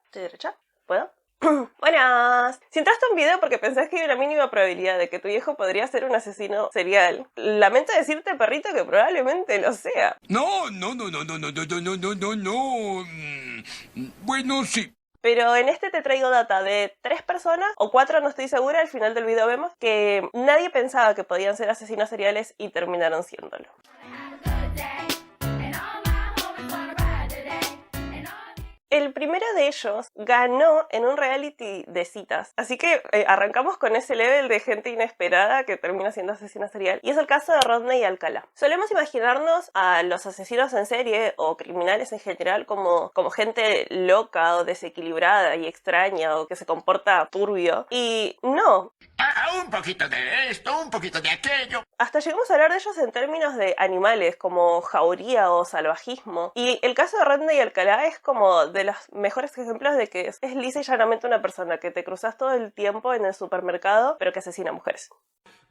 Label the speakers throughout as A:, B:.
A: Estoy derecha. ¿Puedo? Buenas. Si entraste a un video porque pensás que hay una mínima probabilidad de que tu viejo podría ser un asesino serial, lamento decirte, perrito, que probablemente lo sea.
B: No. Bueno, sí.
A: Pero en este te traigo data de 3 personas, o 4, no estoy segura, al final del video vemos, que nadie pensaba que podían ser asesinos seriales y terminaron siéndolo. El primero de ellos ganó en un reality de citas, así que arrancamos con ese level de gente inesperada que termina siendo asesino serial, y es el caso de Rodney Alcalá. Solemos imaginarnos a los asesinos en serie o criminales en general como gente loca o desequilibrada y extraña o que se comporta turbio, y no.
B: Un poquito de esto, un poquito de aquello.
A: Hasta llegamos a hablar de ellos en términos de animales, como jauría o salvajismo. Y el caso de Rodney Alcalá es como de los mejores ejemplos de que es lisa y llanamente una persona que te cruzas todo el tiempo en el supermercado, pero que asesina mujeres.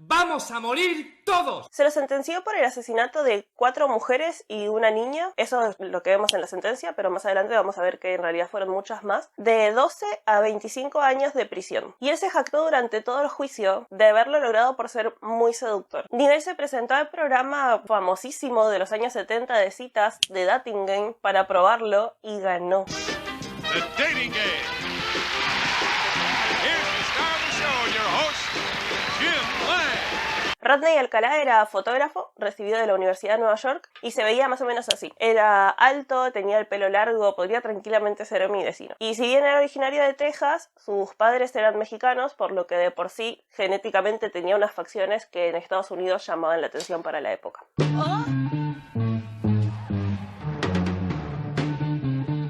C: ¡Vamos a morir todos!
A: Se lo sentenció por el asesinato de 4 mujeres y una niña. Eso es lo que vemos en la sentencia, pero más adelante vamos a ver que en realidad fueron muchas más. De 12 a 25 años de prisión. Y él se jactó durante todo el juicio de haberlo logrado por ser muy seductor. Nivel se presentó al programa famosísimo de los años 70 de citas, de Dating Game, para probarlo y ganó.
D: The Dating Game. Here's the star of the show, your host, Jim Lang.
A: Rodney Alcalá era fotógrafo, recibido de la Universidad de Nueva York, y se veía más o menos así. Era alto, tenía el pelo largo, podría tranquilamente ser mi vecino. Y si bien era originario de Texas, sus padres eran mexicanos, por lo que de por sí genéticamente tenía unas facciones que en Estados Unidos llamaban la atención para la época.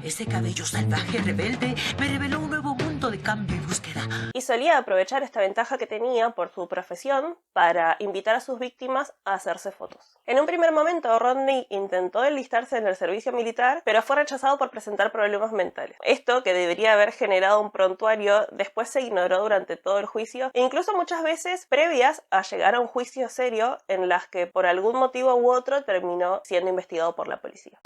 E: Ese cabello salvaje, rebelde, me reveló un nuevo mundo de cambio y búsqueda.
A: Y solía aprovechar esta ventaja que tenía por su profesión para invitar a sus víctimas a hacerse fotos. En un primer momento, Rodney intentó enlistarse en el servicio militar, pero fue rechazado por presentar problemas mentales. Esto, que debería haber generado un prontuario, después se ignoró durante todo el juicio, e incluso muchas veces previas a llegar a un juicio serio en las que por algún motivo u otro terminó siendo investigado por la policía.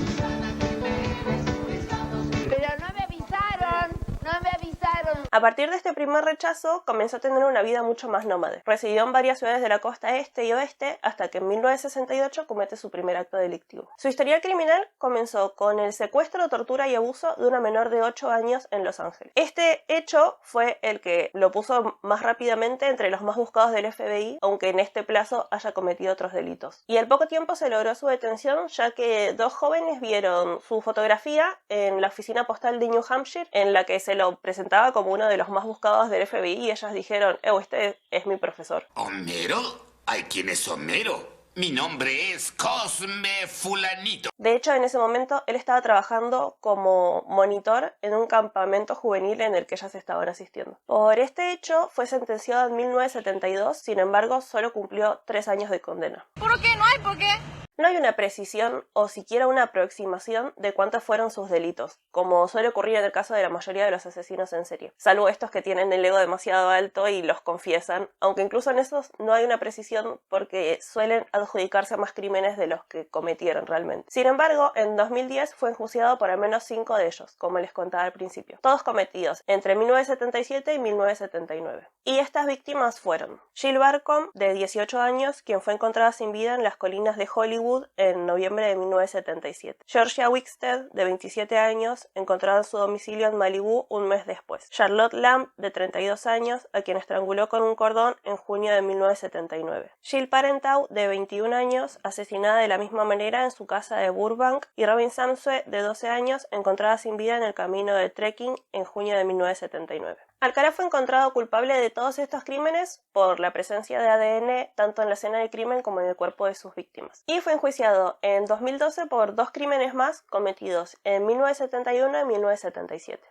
A: A partir de este primer rechazo, comenzó a tener una vida mucho más nómade. Residió en varias ciudades de la costa este y oeste hasta que en 1968 comete su primer acto delictivo. Su historial criminal comenzó con el secuestro, tortura y abuso de una menor de 8 años en Los Ángeles. Este hecho fue el que lo puso más rápidamente entre los más buscados del FBI, aunque en este plazo haya cometido otros delitos. Y al poco tiempo se logró su detención, ya que 2 jóvenes vieron su fotografía en la oficina postal de New Hampshire, en la que se lo presentaba como uno de los más buscados del FBI, y ellas dijeron: este es mi profesor.
B: ¿Homero? ¿Hay quién es Homero? Mi nombre es Cosme Fulanito.
A: De hecho, en ese momento él estaba trabajando como monitor en un campamento juvenil en el que ellas estaban asistiendo. Por este hecho fue sentenciado en 1972, sin embargo solo cumplió 3 años de condena.
F: ¿Por qué? No hay por qué.
A: No hay una precisión o siquiera una aproximación de cuántos fueron sus delitos, como suele ocurrir en el caso de la mayoría de los asesinos en serie, salvo estos que tienen el ego demasiado alto y los confiesan, aunque incluso en esos no hay una precisión porque suelen adjudicarse más crímenes de los que cometieron realmente. Sin embargo, en 2010 fue enjuiciado por al menos 5 de ellos, como les contaba al principio, todos cometidos entre 1977 y 1979. Y estas víctimas fueron Jill Barcombe, de 18 años, quien fue encontrada sin vida en las colinas de Hollywood en noviembre de 1977. Georgia Wickstead, de 27 años, encontrada en su domicilio en Malibú un mes después. Charlotte Lamb, de 32 años, a quien estranguló con un cordón en junio de 1979. Jill Parenteau, de 21 años, asesinada de la misma manera en su casa de Burbank. Y Robin Samsue, de 12 años, encontrada sin vida en el camino de trekking en junio de 1979. Alcalá fue encontrado culpable de todos estos crímenes por la presencia de ADN tanto en la escena del crimen como en el cuerpo de sus víctimas. Y fue enjuiciado en 2012 por 2 crímenes más cometidos en 1971 y 1977.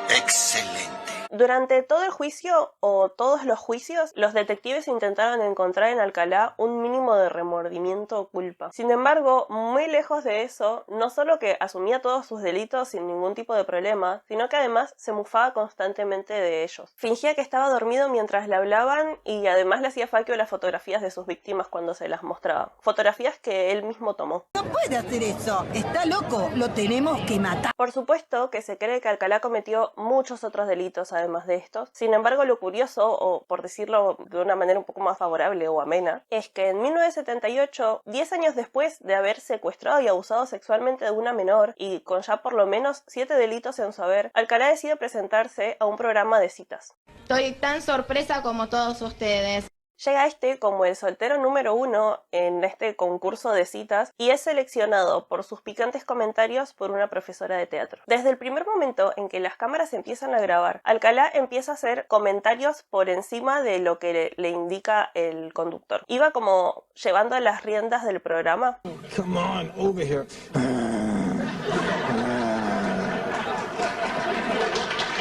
B: Excelente.
A: Durante todo el juicio, o todos los juicios, los detectives intentaron encontrar en Alcalá un mínimo de remordimiento o culpa. Sin embargo, muy lejos de eso, no solo que asumía todos sus delitos sin ningún tipo de problema, sino que además se mufaba constantemente de ellos. Fingía que estaba dormido mientras le hablaban y además le hacía faquio las fotografías de sus víctimas cuando se las mostraba. Fotografías que él mismo tomó.
E: No puede hacer eso. Está loco. Lo tenemos que matar.
A: Por supuesto que se cree que Alcalá cometió cometió muchos otros delitos además de estos. Sin embargo, lo curioso, o por decirlo de una manera un poco más favorable o amena, es que en 1978, 10 años después de haber secuestrado y abusado sexualmente de una menor y con ya por lo menos 7 delitos en su haber, Alcalá decide presentarse a un programa de citas.
F: Estoy tan sorpresa como todos ustedes.
A: Llega como el soltero número 1 en este concurso de citas y es seleccionado por sus picantes comentarios por una profesora de teatro. Desde el primer momento en que las cámaras empiezan a grabar, Alcalá empieza a hacer comentarios por encima de lo que le indica el conductor. Iba como llevando las riendas del programa.
G: Come on, over here.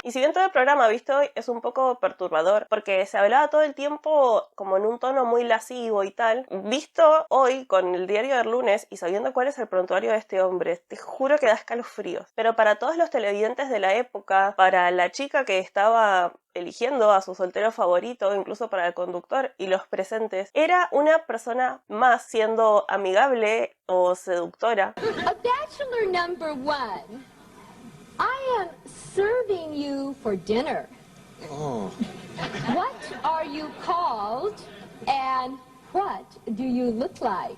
A: Y si bien todo el programa visto hoy es un poco perturbador, porque se hablaba todo el tiempo como en un tono muy lascivo y tal, visto hoy con el diario del lunes y sabiendo cuál es el prontuario de este hombre, te juro que da escalofríos. Pero para todos los televidentes de la época, para la chica que estaba eligiendo a su soltero favorito, incluso para el conductor y los presentes, era una persona más, siendo amigable o seductora.
H: A bachelor number 1. I am serving you for dinner.
G: Oh.
H: What are you called and what do you look like?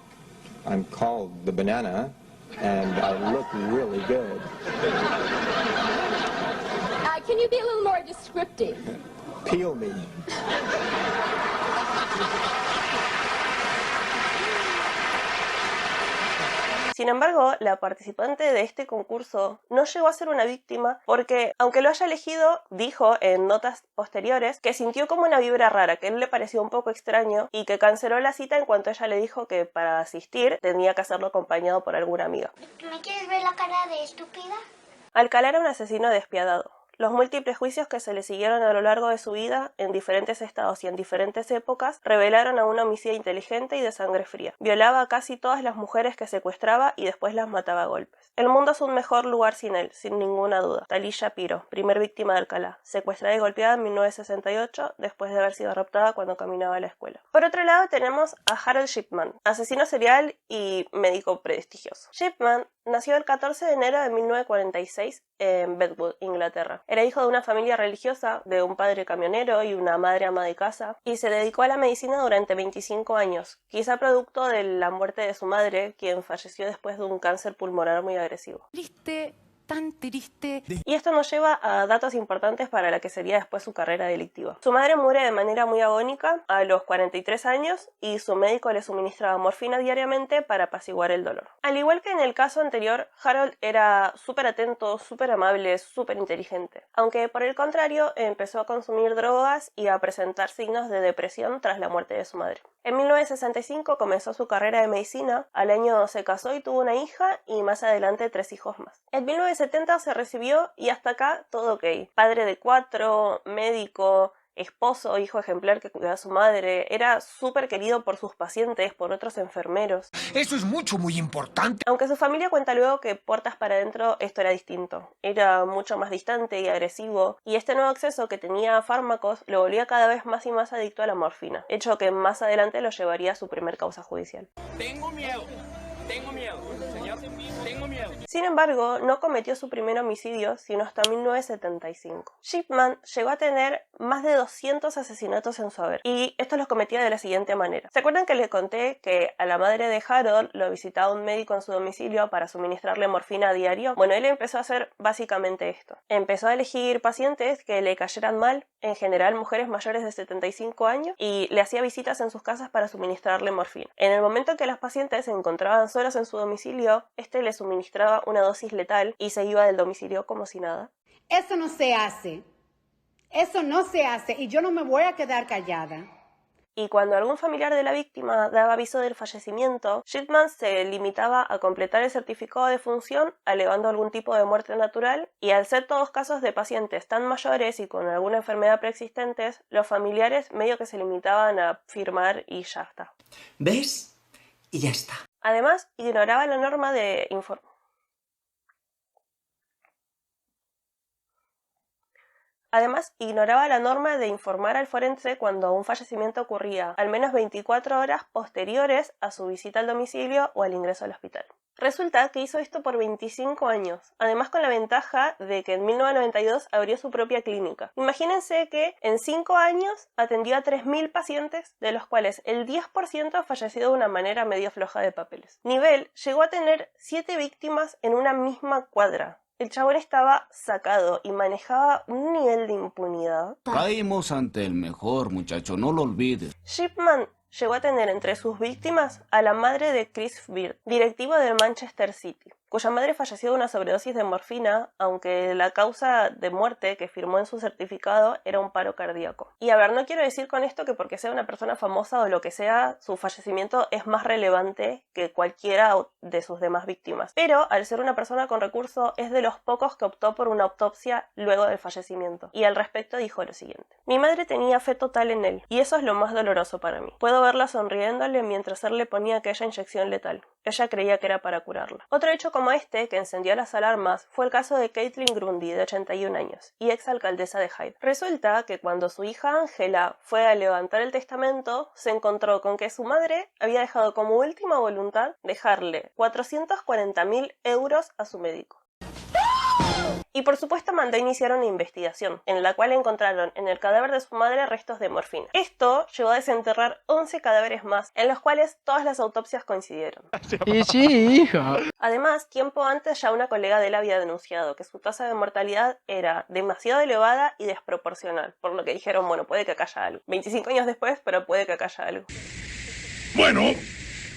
G: I'm called the banana, and I look really good.
H: Can you be a little more descriptive?
G: Peel me.
A: Sin embargo, la participante de este concurso no llegó a ser una víctima porque, aunque lo haya elegido, dijo en notas posteriores que sintió como una vibra rara, que a él le pareció un poco extraño y que canceló la cita en cuanto ella le dijo que para asistir tenía que hacerlo acompañado por alguna amiga.
I: ¿Me quieres ver la cara de estúpida?
A: Alcalá era un asesino despiadado. Los múltiples juicios que se le siguieron a lo largo de su vida, en diferentes estados y en diferentes épocas, revelaron a un homicida inteligente y de sangre fría. Violaba a casi todas las mujeres que secuestraba y después las mataba a golpes. El mundo es un mejor lugar sin él, sin ninguna duda. Talía Shapiro, primer víctima de Alcalá, secuestrada y golpeada en 1968 después de haber sido raptada cuando caminaba a la escuela. Por otro lado tenemos a Harold Shipman, asesino serial y médico prestigioso. Shipman nació el 14 de enero de 1946 en Bedford, Inglaterra. Era hijo de una familia religiosa, de un padre camionero y una madre ama de casa, y se dedicó a la medicina durante 25 años, quizá producto de la muerte de su madre, quien falleció después de un cáncer pulmonar muy agresivo.
E: Triste, tan triste.
A: Y esto nos lleva a datos importantes para la que sería después su carrera delictiva. Su madre muere de manera muy agónica a los 43 años y su médico le suministraba morfina diariamente para apaciguar el dolor. Al igual que en el caso anterior, Harold era súper atento, súper amable, súper inteligente. Aunque por el contrario empezó a consumir drogas y a presentar signos de depresión tras la muerte de su madre. En 1965 comenzó su carrera de medicina, al año se casó y tuvo una hija y más adelante 3 hijos más. En 1970 se recibió y hasta acá todo ok. Padre de 4, médico, esposo, hijo ejemplar que cuidaba a su madre, era súper querido por sus pacientes, por otros enfermeros.
C: Eso es muy importante.
A: Aunque su familia cuenta luego que puertas para adentro esto era distinto. Era mucho más distante y agresivo, y este nuevo acceso que tenía a fármacos lo volvía cada vez más y más adicto a la morfina, hecho que más adelante lo llevaría a su primer causa judicial.
C: Tengo miedo, señor, tengo miedo.
A: Sin embargo, no cometió su primer homicidio sino hasta 1975. Shipman llegó a tener más de 200 asesinatos en su haber, y estos los cometía de la siguiente manera. ¿Se acuerdan que les conté que a la madre de Harold lo visitaba un médico en su domicilio para suministrarle morfina a diario? Bueno, él empezó a hacer básicamente esto. Empezó a elegir pacientes que le cayeran mal, en general mujeres mayores de 75 años, y le hacía visitas en sus casas para suministrarle morfina. En el momento en que las pacientes se encontraban solas en su domicilio, este le suministraba una dosis letal y se iba del domicilio como si nada.
J: Eso no se hace. Eso no se hace y yo no me voy a quedar callada.
A: Y cuando algún familiar de la víctima daba aviso del fallecimiento, Shipman se limitaba a completar el certificado de función alegando algún tipo de muerte natural, y al ser todos casos de pacientes tan mayores y con alguna enfermedad preexistentes, los familiares medio que se limitaban a firmar y ya está.
E: ¿Ves? Y ya está.
A: Además, ignoraba la norma de informar al forense cuando un fallecimiento ocurría al menos 24 horas posteriores a su visita al domicilio o al ingreso al hospital. Resulta que hizo esto por 25 años, además con la ventaja de que en 1992 abrió su propia clínica. Imagínense que en 5 años atendió a 3.000 pacientes, de los cuales el 10% falleció de una manera medio floja de papeles. Nivel llegó a tener 7 víctimas en una misma cuadra. El chabón estaba sacado y manejaba un nivel de impunidad.
K: Caímos ante el mejor, muchacho, no lo olvides.
A: Shipman llegó a tener entre sus víctimas a la madre de Chris Beard, directivo del Manchester City, cuya madre falleció de una sobredosis de morfina, aunque la causa de muerte que firmó en su certificado era un paro cardíaco. Y a ver, no quiero decir con esto que porque sea una persona famosa o lo que sea, su fallecimiento es más relevante que cualquiera de sus demás víctimas. Pero, al ser una persona con recursos, es de los pocos que optó por una autopsia luego del fallecimiento. Y al respecto dijo lo siguiente: mi madre tenía fe total en él, y eso es lo más doloroso para mí. Puedo verla sonriéndole mientras él le ponía aquella inyección letal. Ella creía que era para curarla. Otro hecho como este, que encendió las alarmas, fue el caso de Caitlin Grundy, de 81 años, y ex alcaldesa de Hyde. Resulta que cuando su hija Angela fue a levantar el testamento, se encontró con que su madre había dejado como última voluntad dejarle 440.000 euros a su médico. Y por supuesto mandó a iniciar una investigación, en la cual encontraron en el cadáver de su madre restos de morfina. Esto llevó a desenterrar 11 cadáveres más, en los cuales todas las autopsias coincidieron.
L: Y sí, hija.
A: Además, tiempo antes ya una colega de él había denunciado que su tasa de mortalidad era demasiado elevada y desproporcional, por lo que dijeron, bueno, puede que acá haya algo. 25 años después, pero puede que acá haya algo.
D: Bueno,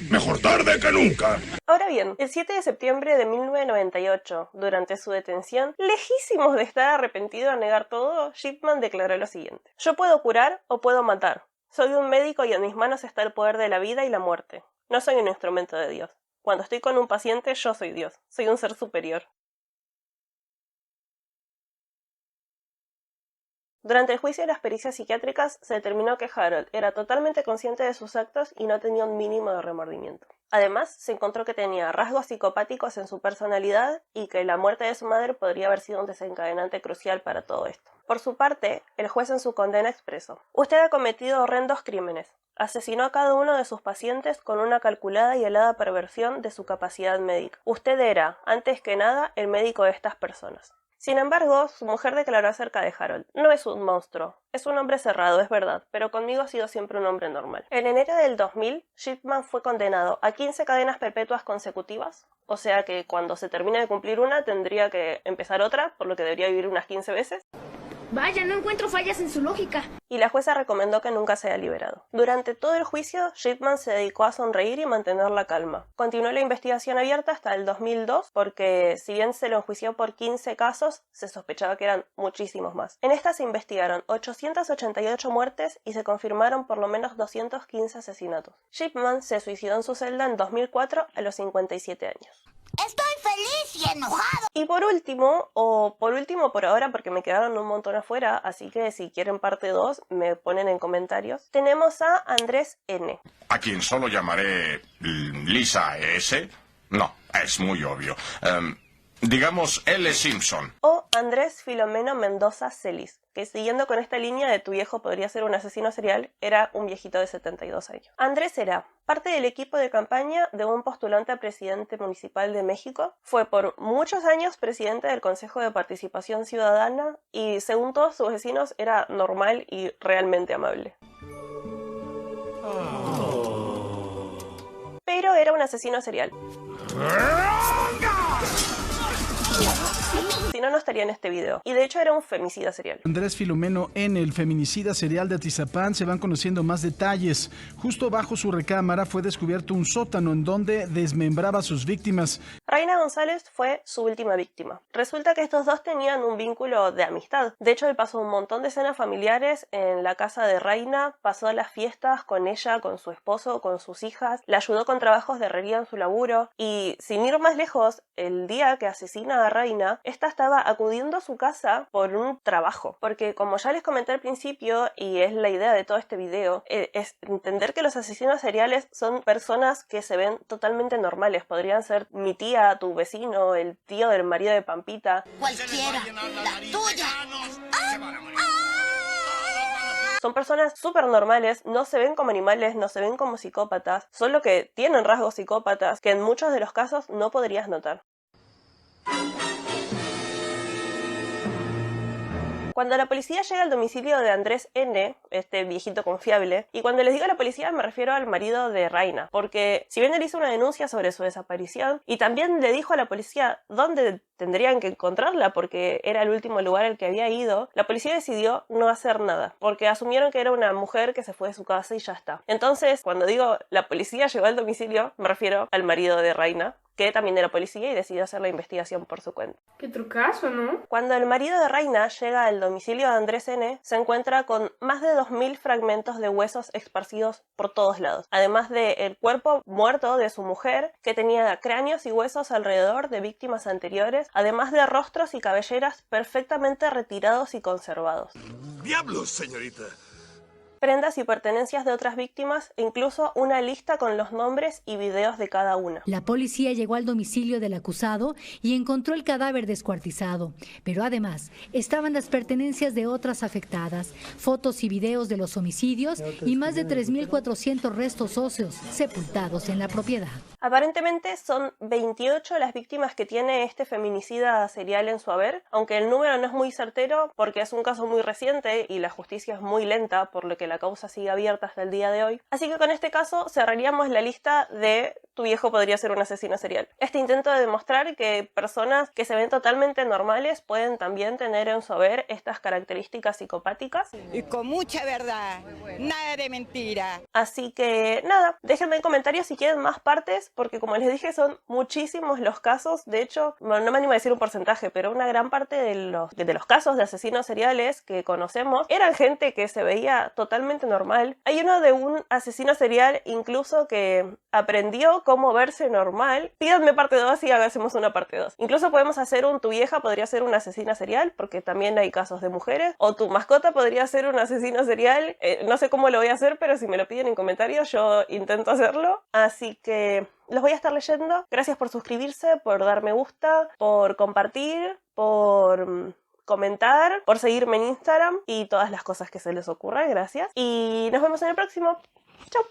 D: mejor tarde que nunca.
A: Ahora bien, el 7 de septiembre de 1998, durante su detención, lejísimos de estar arrepentido a negar todo, Shipman declaró lo siguiente: yo puedo curar o puedo matar. Soy un médico y en mis manos está el poder de la vida y la muerte. No soy un instrumento de Dios. Cuando estoy con un paciente, yo soy Dios. Soy un ser superior. Durante el juicio de las pericias psiquiátricas se determinó que Harold era totalmente consciente de sus actos y no tenía un mínimo de remordimiento. Además, se encontró que tenía rasgos psicopáticos en su personalidad y que la muerte de su madre podría haber sido un desencadenante crucial para todo esto. Por su parte, el juez en su condena expresó: usted ha cometido horrendos crímenes. Asesinó a cada uno de sus pacientes con una calculada y helada perversión de su capacidad médica. Usted era, antes que nada, el médico de estas personas. Sin embargo, su mujer declaró acerca de Harold: no es un monstruo, es un hombre cerrado, es verdad, pero conmigo ha sido siempre un hombre normal. En enero del 2000, Shipman fue condenado a 15 cadenas perpetuas consecutivas, o sea que cuando se termine de cumplir una tendría que empezar otra, por lo que debería vivir unas 15 veces.
H: Vaya, no encuentro fallas en su lógica.
A: Y la jueza recomendó que nunca sea liberado. Durante todo el juicio, Shipman se dedicó a sonreír y mantener la calma. Continuó la investigación abierta hasta el 2002, porque si bien se lo enjuició por 15 casos, se sospechaba que eran muchísimos más. En esta se investigaron 888 muertes y se confirmaron por lo menos 215 asesinatos. Shipman se suicidó en su celda en 2004 a los 57 años.
I: Estoy feliz y enojado.
A: Y por último por ahora, porque me quedaron un montón afuera, así que si quieren parte 2 me ponen en comentarios, tenemos a Andrés N.
D: ¿A quien solo llamaré Lisa S? No, es muy obvio. Digamos L. Simpson.
A: O Andrés Filomeno Mendoza Celis, que siguiendo con esta línea de tu viejo podría ser un asesino serial, era un viejito de 72 años. Andrés era parte del equipo de campaña de un postulante a presidente municipal de México, fue por muchos años presidente del Consejo de Participación Ciudadana y según todos sus vecinos era normal y realmente amable. Pero era un asesino serial. Si no, no estaría en este video. Y de hecho era un femicida serial.
M: Andrés Filomeno N., el feminicida serial de Atizapán, se van conociendo más detalles. Justo bajo su recámara fue descubierto un sótano en donde desmembraba a sus víctimas.
A: Reina González fue su última víctima. Resulta que estos dos tenían un vínculo de amistad. De hecho, él pasó un montón de cenas familiares en la casa de Reina, pasó las fiestas con ella, con su esposo, con sus hijas, la ayudó con trabajos de herrería en su laburo y, sin ir más lejos, el día que asesina a Reina, esta estaba acudiendo a su casa por un trabajo. Porque como ya les comenté al principio, y es la idea de todo este video, es entender que los asesinos seriales son personas que se ven totalmente normales. Podrían ser mi tía, tu vecino, el tío del marido de Pampita.
I: Cualquiera, la tuya.
A: Son personas súper normales, no se ven como animales, no se ven como psicópatas, solo que tienen rasgos psicópatas que en muchos de los casos no podrías notar. Cuando la policía llega al domicilio de Andrés N., este viejito confiable, y cuando les digo a la policía me refiero al marido de Raina, porque si bien él hizo una denuncia sobre su desaparición y también le dijo a la policía dónde tendrían que encontrarla porque era el último lugar al que había ido, la policía decidió no hacer nada, porque asumieron que era una mujer que se fue de su casa y ya está. Entonces, cuando digo la policía llegó al domicilio, me refiero al marido de Raina, que también era policía y decidió hacer la investigación por su cuenta.
N: Qué trucazo, ¿no?
A: Cuando el marido de Raina llega al domicilio de Andrés N., se encuentra con más de 2000 fragmentos de huesos esparcidos por todos lados, además del cuerpo muerto de su mujer, que tenía cráneos y huesos alrededor de víctimas anteriores, además de rostros y cabelleras perfectamente retirados y conservados.
O: ¡Diablos, señorita!
A: Prendas y pertenencias de otras víctimas e incluso una lista con los nombres y videos de cada una.
P: La policía llegó al domicilio del acusado y encontró el cadáver descuartizado, pero además estaban las pertenencias de otras afectadas, fotos y videos de los homicidios y más de 3.400 restos óseos sepultados en la propiedad.
A: Aparentemente son 28 las víctimas que tiene este feminicida serial en su haber, aunque el número no es muy certero porque es un caso muy reciente y la justicia es muy lenta, por lo que la causa sigue abierta hasta el día de hoy. Así que con este caso cerraríamos la lista de tu viejo podría ser un asesino serial. Este intento de demostrar que personas que se ven totalmente normales pueden también tener en su haber estas características psicopáticas.
Q: Y con mucha verdad, nada de mentira.
A: Así que nada, déjenme en comentarios si quieren más partes, porque como les dije son muchísimos los casos. De hecho, no me animo a decir un porcentaje, pero una gran parte de los casos de asesinos seriales que conocemos eran gente que se veía totalmente normal. Hay uno de un asesino serial incluso que aprendió cómo verse normal. Pídanme parte 2 y hagamos una parte 2. Incluso podemos hacer tu vieja podría ser una asesina serial, porque también hay casos de mujeres, o tu mascota podría ser un asesino serial. No sé cómo lo voy a hacer, pero si me lo piden en comentarios yo intento hacerlo. Así que los voy a estar leyendo. Gracias por suscribirse, por dar me gusta, por compartir, por comentar, por seguirme en Instagram y todas las cosas que se les ocurran. Gracias. Y nos vemos en el próximo. Chau.